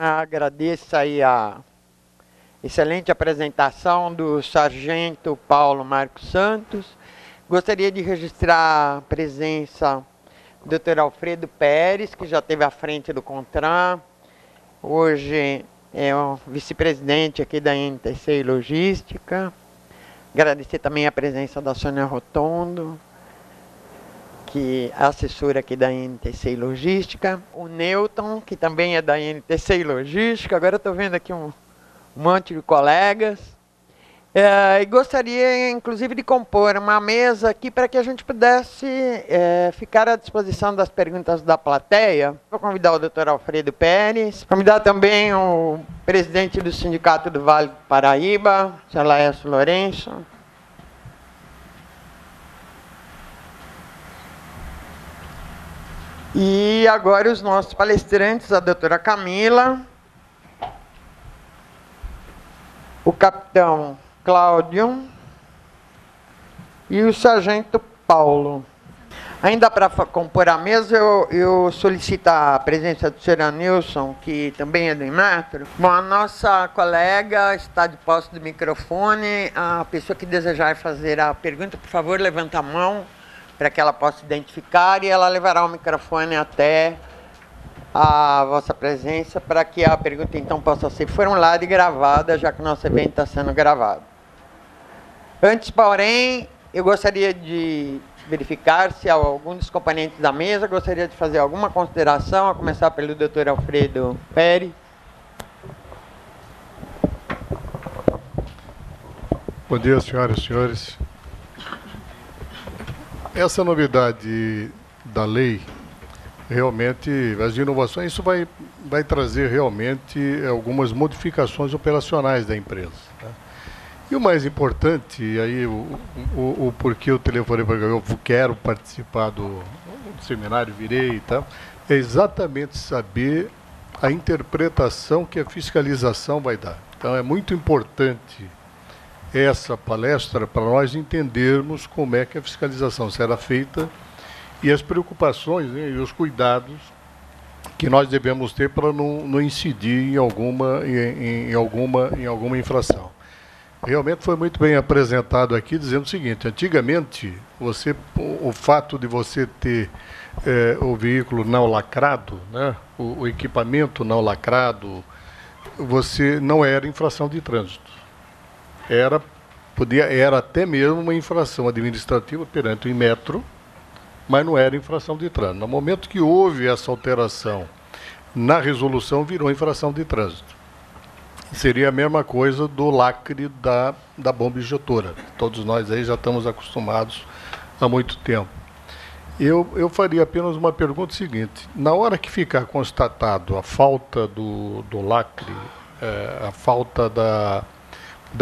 Agradeço aí a excelente apresentação do Sargento Paulo Marcos Santos. Gostaria de registrar a presença do Dr. Alfredo Pérez, que já esteve à frente do CONTRAN. Hoje é o vice-presidente aqui da NTC Logística. Agradecer também a presença da Sônia Rotondo, que é assessora aqui da NTC Logística. O Newton, que também é da NTC Logística. Agora eu estou vendo aqui um monte de colegas. E gostaria, inclusive, de compor uma mesa aqui para que a gente pudesse ficar à disposição das perguntas da plateia. Vou convidar o Dr. Alfredo Pérez, convidar também o presidente do Sindicato do Vale do Paraíba, Sr. Laércio Lourenço. E agora os nossos palestrantes, a doutora Camila, o capitão Cláudio e o sargento Paulo. Ainda para compor a mesa, eu solicito a presença do senhor Nilson, que também é do Inmetro. Bom, a nossa colega está de posse do microfone. A pessoa que desejar fazer a pergunta, por favor, levanta a mão para que ela possa identificar, e ela levará o microfone até a vossa presença para que a pergunta então possa ser formulada e gravada, já que o nosso evento está sendo gravado. Antes, porém, eu gostaria de verificar se algum dos componentes da mesa gostaria de fazer alguma consideração, a começar pelo Dr. Alfredo Pérez. Bom dia, senhoras e senhores. Essa novidade da lei, realmente, as inovações, isso vai trazer realmente algumas modificações operacionais da empresa, tá? E o mais importante, e aí o porquê eu telefonei para eu quero participar do seminário, virei e tal, é exatamente saber a interpretação que a fiscalização vai dar. Então é muito importante essa palestra para nós entendermos como é que a fiscalização será feita e as preocupações, né, e os cuidados que nós devemos ter para não incidir em alguma infração. Realmente foi muito bem apresentado aqui, dizendo o seguinte: antigamente, o fato de você ter o veículo não lacrado, né, o equipamento não lacrado, você não era infração de trânsito. Era até mesmo uma infração administrativa perante o Inmetro, mas não era infração de trânsito. No momento que houve essa alteração na resolução, virou infração de trânsito. Seria a mesma coisa do lacre da bomba injetora. Todos nós aí já estamos acostumados há muito tempo. Eu faria apenas uma pergunta seguinte: na hora que ficar constatado a falta do lacre, a falta da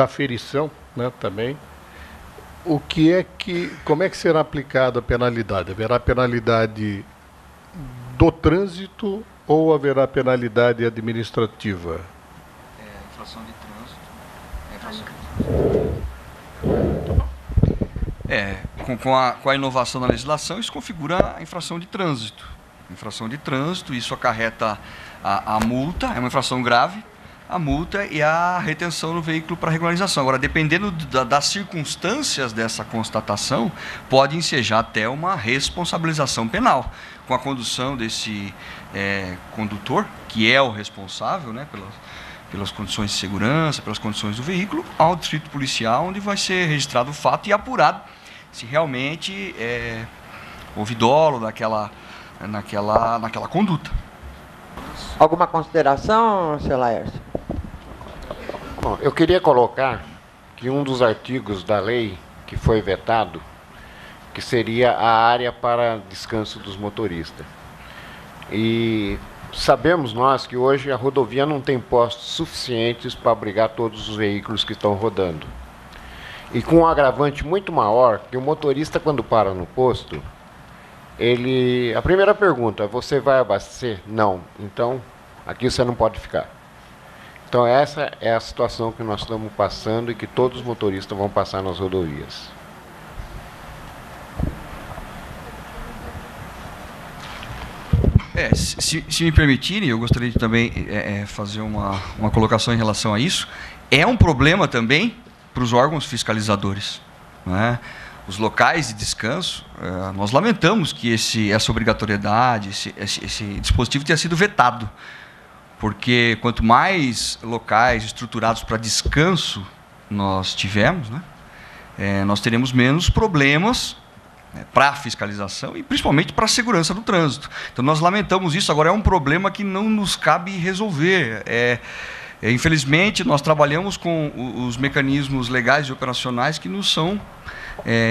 ferição, né, também, como é que será aplicada a penalidade? Haverá penalidade do trânsito ou haverá penalidade administrativa? Infração de trânsito. Com a inovação na legislação, isso configura a infração de trânsito. Infração de trânsito, isso acarreta a multa, é uma infração grave, a multa e a retenção no veículo para regularização. Agora, dependendo das circunstâncias dessa constatação, pode ensejar até uma responsabilização penal, com a condução desse condutor, que é o responsável, né, pelas condições de segurança, pelas condições do veículo, ao distrito policial, onde vai ser registrado o fato e apurado se realmente houve dolo naquela conduta. Alguma consideração, Sr. Laércio? Bom, eu queria colocar que um dos artigos da lei que foi vetado, que seria a área para descanso dos motoristas. E sabemos nós que hoje a rodovia não tem postos suficientes para abrigar todos os veículos que estão rodando. E com um agravante muito maior, que o motorista, quando para no posto, a primeira pergunta: você vai abastecer? Não. Então, aqui você não pode ficar. Então, essa é a situação que nós estamos passando e que todos os motoristas vão passar nas rodovias. Se me permitirem, eu gostaria de também fazer uma colocação em relação a isso. É um problema também para os órgãos fiscalizadores, não é? Os locais de descanso, nós lamentamos que essa obrigatoriedade, esse dispositivo tenha sido vetado, porque quanto mais locais estruturados para descanso nós tivermos, né, nós teremos menos problemas para a fiscalização e principalmente para a segurança do trânsito. Então nós lamentamos isso. Agora é um problema que não nos cabe resolver. Infelizmente nós trabalhamos com os mecanismos legais e operacionais que nos são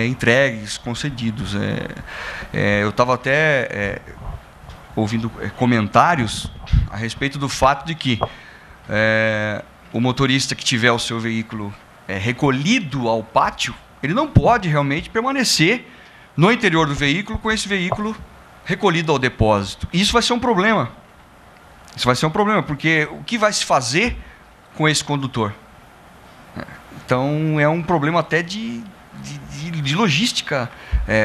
entregues, concedidos. Eu estava até ouvindo comentários a respeito do fato de que o motorista que tiver o seu veículo recolhido ao pátio, ele não pode realmente permanecer no interior do veículo com esse veículo recolhido ao depósito. E isso vai ser um problema. Isso vai ser um problema, porque o que vai se fazer com esse condutor? Então, é um problema até de logística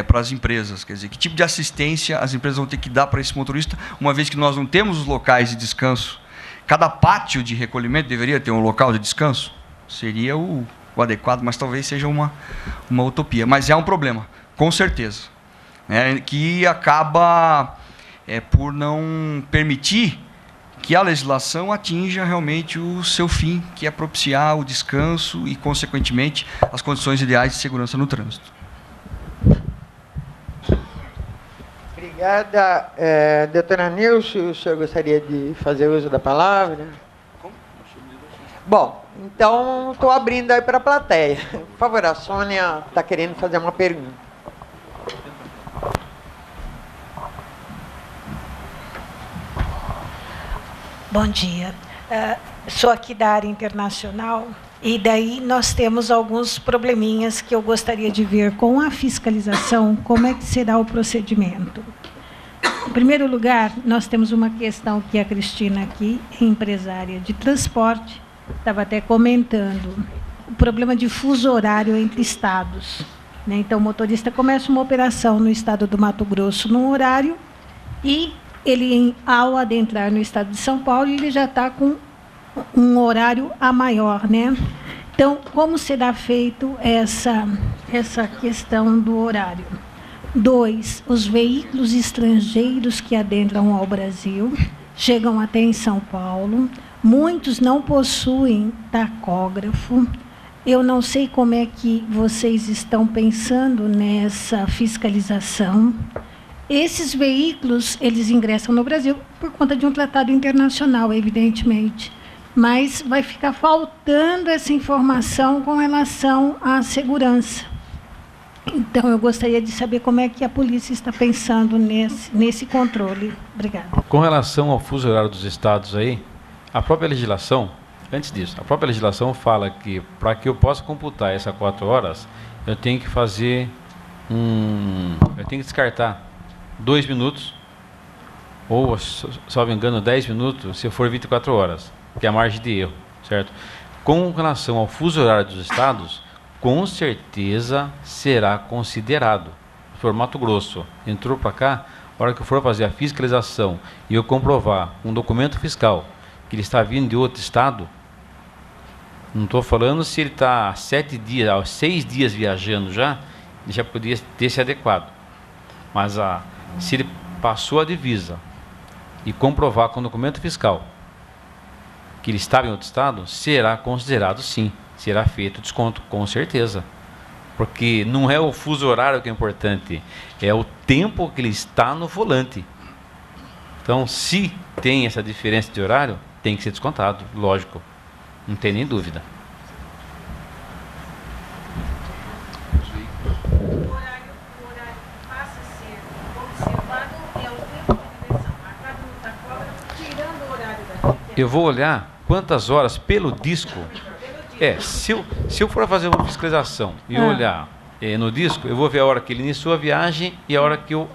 para as empresas. Quer dizer, que tipo de assistência as empresas vão ter que dar para esse motorista, uma vez que nós não temos os locais de descanso? Cada pátio de recolhimento deveria ter um local de descanso? Seria o adequado, mas talvez seja uma utopia. Mas é um problema, com certeza, que acaba por não permitir que a legislação atinja realmente o seu fim, que é propiciar o descanso e, consequentemente, as condições ideais de segurança no trânsito. Obrigada. Doutora Nilce, o senhor gostaria de fazer uso da palavra? Bom, então estou abrindo aí para a plateia. Por favor, a Sônia está querendo fazer uma pergunta. Bom dia. Sou aqui da área internacional e daí nós temos alguns probleminhas que eu gostaria de ver com a fiscalização, como é que será o procedimento. Em primeiro lugar, nós temos uma questão que a Cristina aqui, empresária de transporte, estava até comentando, o problema de fuso horário entre estados. Então, o motorista começa uma operação no estado do Mato Grosso num horário e ele, ao adentrar no estado de São Paulo, ele já está com um horário a maior, Então, como será feito essa questão do horário? 2, os veículos estrangeiros que adentram ao Brasil, chegam até em São Paulo, muitos não possuem tacógrafo. Eu não sei como é que vocês estão pensando nessa fiscalização. Esses veículos, eles ingressam no Brasil por conta de um tratado internacional, evidentemente. Mas vai ficar faltando essa informação com relação à segurança. Então, eu gostaria de saber como é que a polícia está pensando nesse controle. Obrigada. Com relação ao fuso horário dos estados aí, a própria legislação, antes disso, a própria legislação fala que para que eu possa computar essas 4 horas, eu tenho que fazer eu tenho que descartar 2 minutos, ou, salvo engano, 10 minutos, se for 24 horas, que é a margem de erro, certo? Com relação ao fuso horário dos estados, com certeza será considerado. Se for Mato Grosso, entrou para cá, a hora que eu for fazer a fiscalização e eu comprovar um documento fiscal que ele está vindo de outro estado, não estou falando se ele está 7 dias, 6 dias viajando já, ele já podia ter se adequado. Mas se ele passou a divisa e comprovar com o documento fiscal que ele estava em outro estado, será considerado sim, será feito desconto, com certeza. Porque não é o fuso horário que é importante, é o tempo que ele está no volante. Então, se tem essa diferença de horário, tem que ser descontado, lógico, não tem nem dúvida. Eu vou olhar quantas horas pelo disco. Se eu for fazer uma fiscalização e olhar no disco, eu vou ver a hora que ele iniciou a viagem e a hora que eu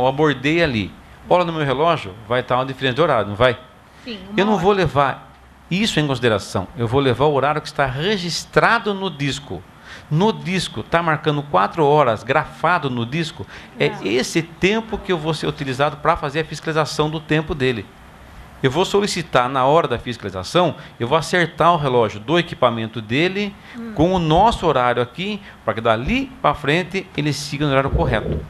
abordei ali. Olha no meu relógio, vai estar uma diferença de horário, não vai? Sim, eu não vou levar isso em consideração. Eu vou levar o horário que está registrado no disco. No disco, está marcando 4 horas, grafado no disco, é esse tempo que eu vou ser utilizado para fazer a fiscalização do tempo dele. Eu vou solicitar, na hora da fiscalização, eu vou acertar o relógio do equipamento dele com o nosso horário aqui, para que dali para frente ele siga no horário correto.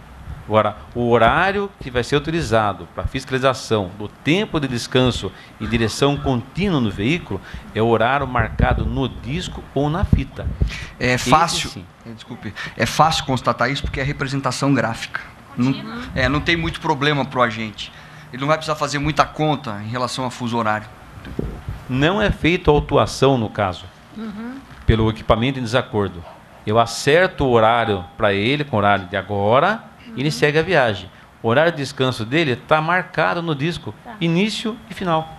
Agora, o horário que vai ser utilizado para fiscalização do tempo de descanso e direção contínua no veículo é o horário marcado no disco ou na fita. É fácil, desculpe, é fácil constatar isso porque é representação gráfica. Não tem muito problema para o agente. Ele não vai precisar fazer muita conta em relação a fuso horário. Não é feita autuação no caso, pelo equipamento em desacordo. Eu acerto o horário para ele, com o horário de agora, e ele segue a viagem. O horário de descanso dele está marcado no disco, início e final.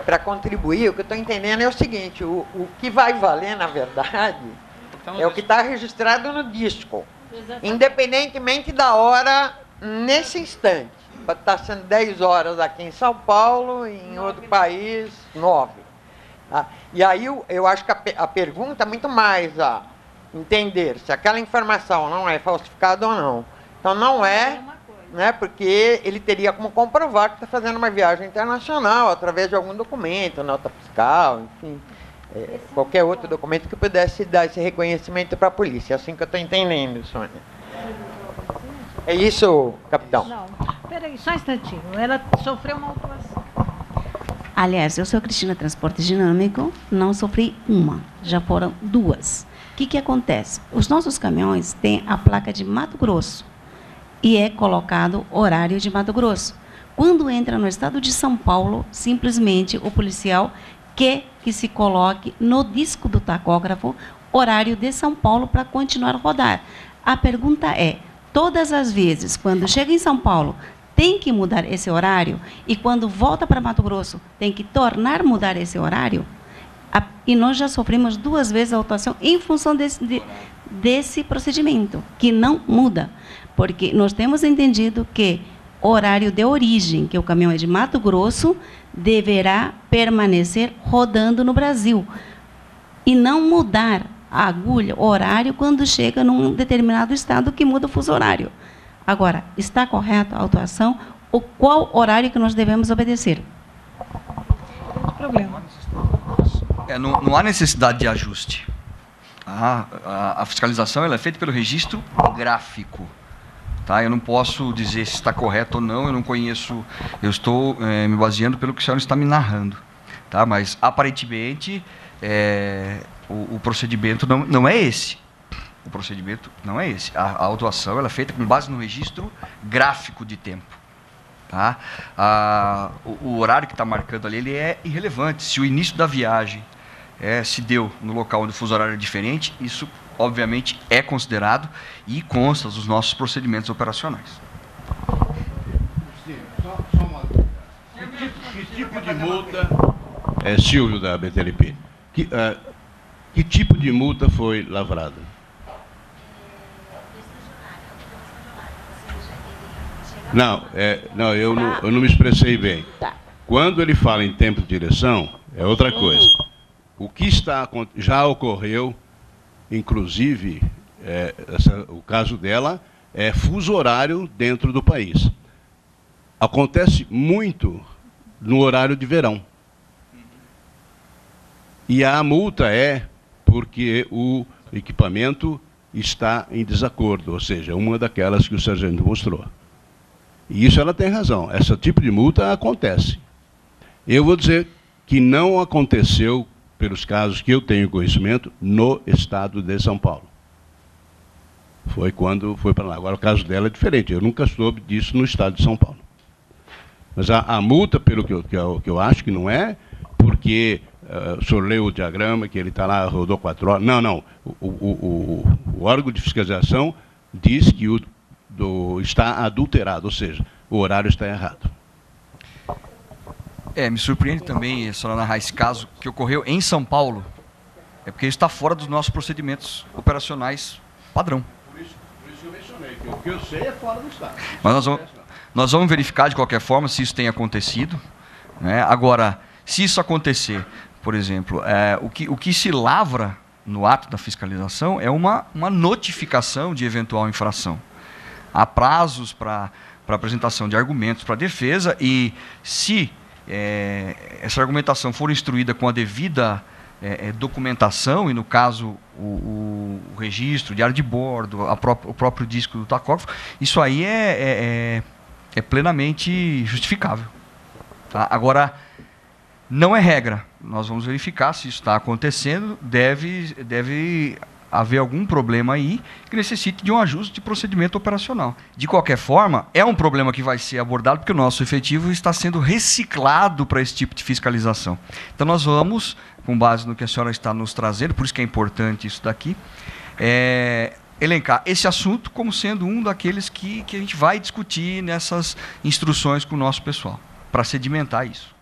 Para contribuir, o que eu estou entendendo é o seguinte, o que vai valer, na verdade, é o que está registrado no disco. Independentemente da hora, nesse instante. Pode estar sendo 10 horas aqui em São Paulo, e em outro país, 9. E aí eu acho que a pergunta é muito mais entender se aquela informação não é falsificada ou não. Então não é, né, porque ele teria como comprovar que está fazendo uma viagem internacional através de algum documento, nota fiscal, enfim, qualquer outro documento que pudesse dar esse reconhecimento para a polícia. É assim que eu estou entendendo, Sônia. É isso, capitão? Não, peraí, só um instantinho. Ela sofreu uma autuação. Aliás, eu sou Cristina Transporte Dinâmico, não sofri uma, já foram 2. O que acontece? Os nossos caminhões têm a placa de Mato Grosso e é colocado horário de Mato Grosso. Quando entra no estado de São Paulo, simplesmente o policial quer que se coloque no disco do tacógrafo horário de São Paulo para continuar a rodar. A pergunta é, todas as vezes, quando chega em São Paulo, tem que mudar esse horário e quando volta para Mato Grosso, tem que tornar mudar esse horário? E nós já sofremos 2 vezes a autuação em função desse procedimento, que não muda. Porque nós temos entendido que o horário de origem, que o caminhão é de Mato Grosso, deverá permanecer rodando no Brasil. E não mudar a agulha, o horário, quando chega num determinado estado que muda o fuso horário. Agora, está correta a autuação? Qual horário que nós devemos obedecer? Problema. Não há necessidade de ajuste. A fiscalização ela é feita pelo registro gráfico. Tá? Eu não posso dizer se está correto ou não, eu não conheço, eu estou me baseando pelo que a senhora está me narrando. Tá? Mas, aparentemente, o procedimento não é esse. O procedimento não é esse. A autuação ela é feita com base no registro gráfico de tempo. Tá? O horário que está marcando ali ele é irrelevante. Se o início da viagem se deu no local onde o fuso horário é diferente, isso obviamente é considerado e consta dos nossos procedimentos operacionais. Só uma dúvida. Que tipo de multa... Silvio da BTLP. Que tipo de multa foi lavrada? Não, eu não me expressei bem. Quando ele fala em tempo de direção, é outra coisa. O que já ocorreu, inclusive, o caso dela, é fuso horário dentro do país. Acontece muito no horário de verão. E a multa é porque o equipamento está em desacordo, ou seja, uma daquelas que o sargento mostrou. E isso ela tem razão, esse tipo de multa acontece. Eu vou dizer que não aconteceu, pelos casos que eu tenho conhecimento, no estado de São Paulo. Foi quando foi para lá. Agora o caso dela é diferente, eu nunca soube disso no estado de São Paulo. Mas a multa, pelo que eu acho que não é, porque o senhor leu o diagrama, que ele está lá, rodou 4 horas. Não. O órgão de fiscalização diz que está adulterado, ou seja, o horário está errado. Me surpreende também, a senhora narrar esse caso que ocorreu em São Paulo, porque isso está fora dos nossos procedimentos operacionais padrão. Por isso eu mencionei, que o que eu sei é fora do estado. Mas nós vamos verificar de qualquer forma se isso tem acontecido. Né? Agora, se isso acontecer por exemplo, o que se lavra no ato da fiscalização é uma notificação de eventual infração. Há prazos para apresentação de argumentos para a defesa e, se essa argumentação for instruída com a devida documentação, e no caso o registro, o diário de bordo, o próprio disco do tacógrafo, isso aí é plenamente justificável. Tá? Agora, não é regra. Nós vamos verificar se isso está acontecendo. Deve haver algum problema aí que necessite de um ajuste de procedimento operacional. De qualquer forma, é um problema que vai ser abordado porque o nosso efetivo está sendo reciclado para esse tipo de fiscalização. Então, nós vamos, com base no que a senhora está nos trazendo, por isso que é importante isso daqui, elencar esse assunto como sendo um daqueles que a gente vai discutir nessas instruções com o nosso pessoal, para sedimentar isso.